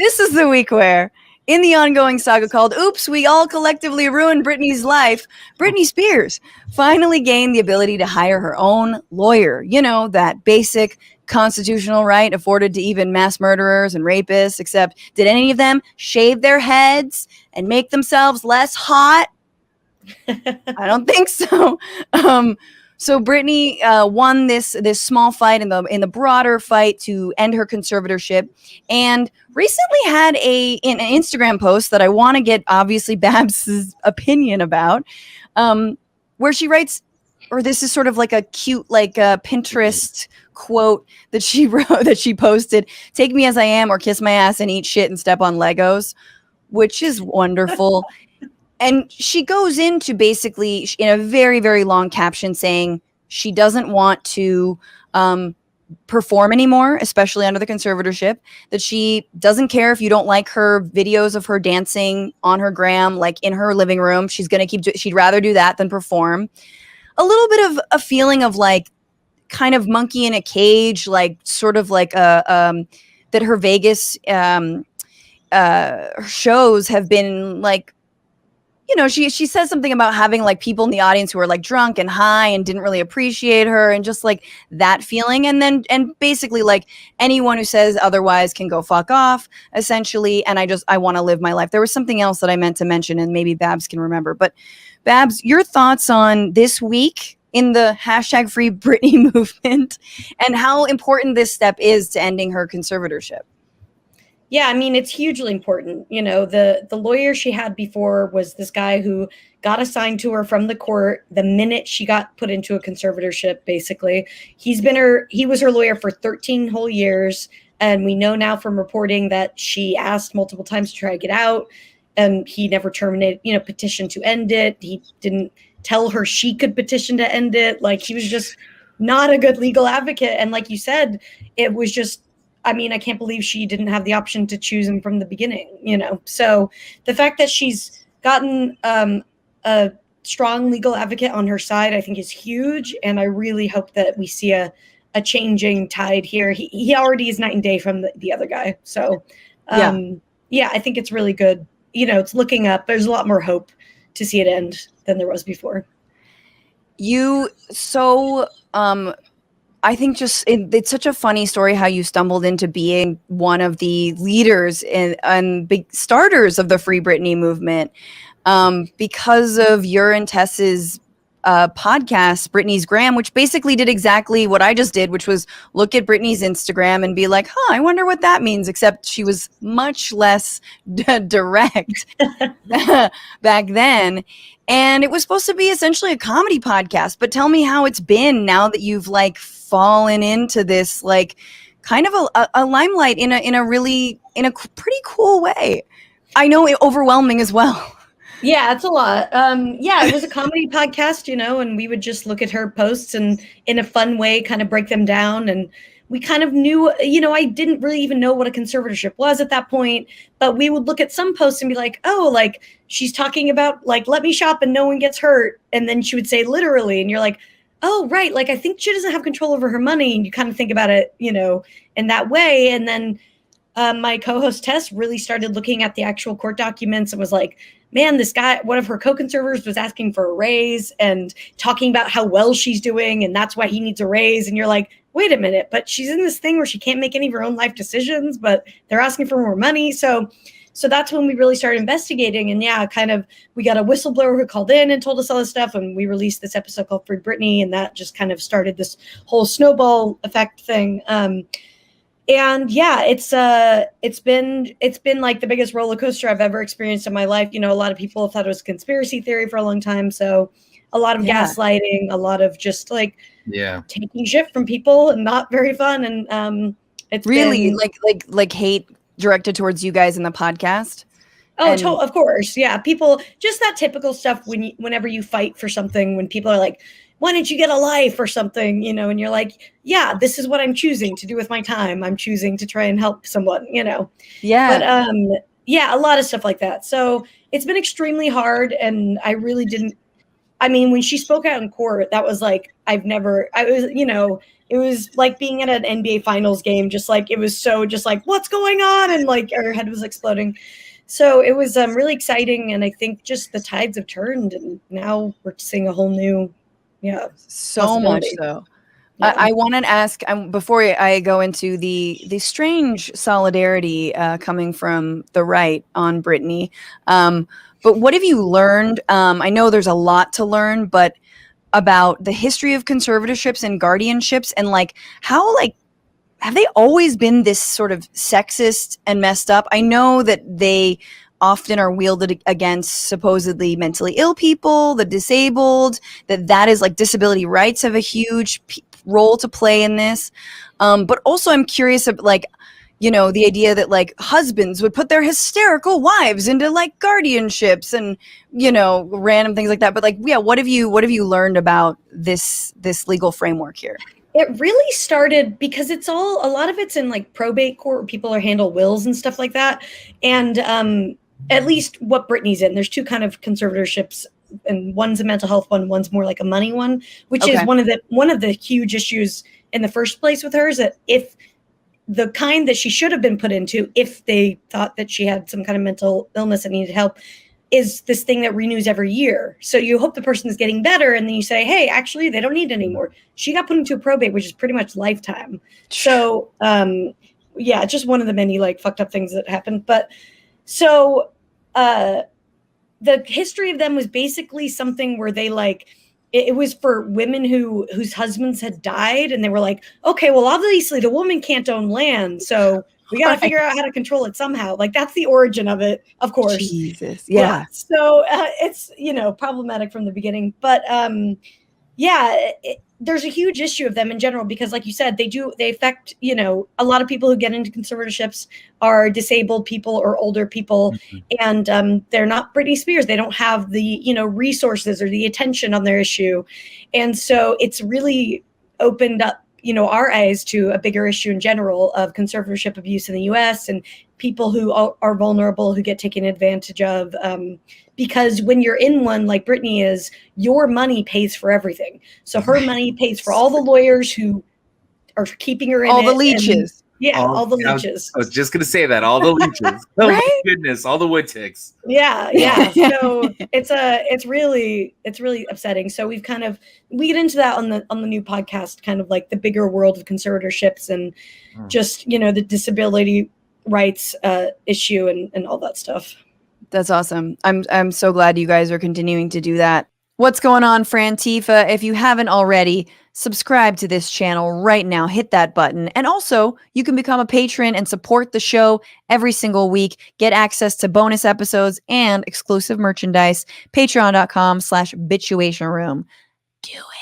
This is the week where, in the ongoing saga called Oops, We All Collectively Ruined Britney's Life, Britney Spears finally gained the ability to hire her own lawyer. You know, that basic constitutional right afforded to even mass murderers and rapists, except did any of them shave their heads and make themselves less hot? I don't think so. So Britney won this small fight in the broader fight to end her conservatorship, and recently had an Instagram post that I want to get obviously Babs's opinion about, where she writes, or this is sort of like a cute like Pinterest quote that she wrote that she posted: "Take me as I am, or kiss my ass and eat shit and step on Legos," which is wonderful. And she goes into basically in a very, very long caption saying she doesn't want to perform anymore, especially under the conservatorship, that she doesn't care if you don't like her videos of her dancing on her gram, like in her living room. She's going to she'd rather do that than perform. A little bit of a feeling of like kind of monkey in a cage, like sort of like that her Vegas shows have been like, you know, she says something about having like people in the audience who are like drunk and high and didn't really appreciate her, and just like that feeling. And basically like anyone who says otherwise can go fuck off, essentially. And I want to live my life. There was something else that I meant to mention, and maybe Babs can remember. But Babs, your thoughts on this week in the hashtag Free Britney movement and how important this step is to ending her conservatorship? Yeah, I mean, it's hugely important. You know, the lawyer she had before was this guy who got assigned to her from the court the minute she got put into a conservatorship, basically. He was her lawyer for 13 whole years. And we know now from reporting that she asked multiple times to try to get out, and he never petitioned to end it. He didn't tell her she could petition to end it. Like, he was just not a good legal advocate. And like you said, it was just, I mean, I can't believe she didn't have the option to choose him from the beginning, you know? So the fact that she's gotten a strong legal advocate on her side, I think is huge. And I really hope that we see a changing tide here. He already is night and day from the other guy. So yeah, I think it's really good. You know, it's looking up. There's a lot more hope to see it end than there was before. I think just it's such a funny story how you stumbled into being one of the leaders and big starters of the Free Britney movement because of your and Tess's podcast, Britney's Gram, which basically did exactly what I just did, which was look at Britney's Instagram and be like, I wonder what that means, except she was much less direct back then. And it was supposed to be essentially a comedy podcast. But tell me how it's been now that you've like fallen into this like kind of a limelight in a pretty cool way. I know it overwhelming as well. Yeah, it's a lot. Yeah, it was a comedy podcast, you know, and we would just look at her posts and in a fun way kind of break them down. And we kind of knew, you know, I didn't really even know what a conservatorship was at that point, but we would look at some posts and be like, oh, like she's talking about like, let me shop and no one gets hurt. And then she would say literally, and you're like, oh, right. Like, I think she doesn't have control over her money. And you kind of think about it, you know, in that way. And then my co-host Tess really started looking at the actual court documents and was like, man, this guy, one of her co-conservators was asking for a raise and talking about how well she's doing. And that's why he needs a raise. And you're like, wait a minute, but she's in this thing where she can't make any of her own life decisions, but they're asking for more money. So that's when we really started investigating. And yeah, kind of, we got a whistleblower who called in and told us all this stuff. And we released this episode called Free Britney. And that just kind of started this whole snowball effect thing. And yeah, it's been like the biggest roller coaster I've ever experienced in my life. You know, a lot of people thought it was a conspiracy theory for a long time. So a lot of gaslighting, a lot of just like taking shit from people, and not very fun. And it's really been, like hate directed towards you guys in the podcast. Oh, of course. Yeah. People, just that typical stuff whenever you fight for something, when people are like, why didn't you get a life or something, you know, and you're like, yeah, this is what I'm choosing to do with my time. I'm choosing to try and help someone, you know? Yeah. But yeah, a lot of stuff like that. So it's been extremely hard. And I really didn't, I mean, when she spoke out in court, that was like, I was, you know, it was like being at an NBA finals game, just like, it was so just like, what's going on? And like our head was exploding. So it was really exciting. And I think just the tides have turned and now we're seeing a whole new, so much so. Yeah. I want to ask before I go into the strange solidarity coming from the right on Britney. But what have you learned? I know there's a lot to learn, but about the history of conservatorships and guardianships, and like how, like, have they always been this sort of sexist and messed up? I know that they often are wielded against supposedly mentally ill people, the disabled, that is like disability rights have a huge role to play in this. But also I'm curious of, like, you know, the idea that like husbands would put their hysterical wives into like guardianships and, you know, random things like that. But like, yeah, what have you learned about this legal framework here? It really started because a lot of it's in like probate court where people handle wills and stuff like that. And at least what Britney's in, there's two kind of conservatorships, and one's a mental health one, one's more like a money one, which is one of the huge issues in the first place with her, is that if the kind that she should have been put into, if they thought that she had some kind of mental illness and needed help, is this thing that renews every year. So you hope the person is getting better, and then you say, hey, actually, they don't need it anymore. She got put into a probate, which is pretty much lifetime. So, just one of the many like fucked up things that happened. But so the history of them was basically something where they like, it was for women whose husbands had died, and they were like, okay, well, obviously the woman can't own land, so we got to figure out how to control it somehow. Like, that's the origin of it, of course. Jesus, yeah. So it's, problematic from the beginning, but there's a huge issue of them in general because, like you said, they affect, a lot of people who get into conservatorships are disabled people or older people, and they're not Britney Spears. They don't have the, resources or the attention on their issue. And so it's really opened up, our eyes to a bigger issue in general of conservatorship abuse in the US and people who are vulnerable, who get taken advantage of. Because when you're in one like Britney is, your money pays for everything. So her money pays for all the lawyers who are keeping her in all the leeches. All the leeches. I was just going to say that, all the leeches. Oh right? My goodness, all the wood ticks. Yeah. So it's really upsetting. So we get into that on the new podcast, kind of like the bigger world of conservatorships and just, the disability rights issue and all that stuff. That's awesome. I'm so glad you guys are continuing to do that. What's going on, Frantifa? If you haven't already, subscribe to this channel right now. Hit that button. And also, you can become a patron and support the show every single week. Get access to bonus episodes and exclusive merchandise. Patreon.com/bitchuation room. Do it.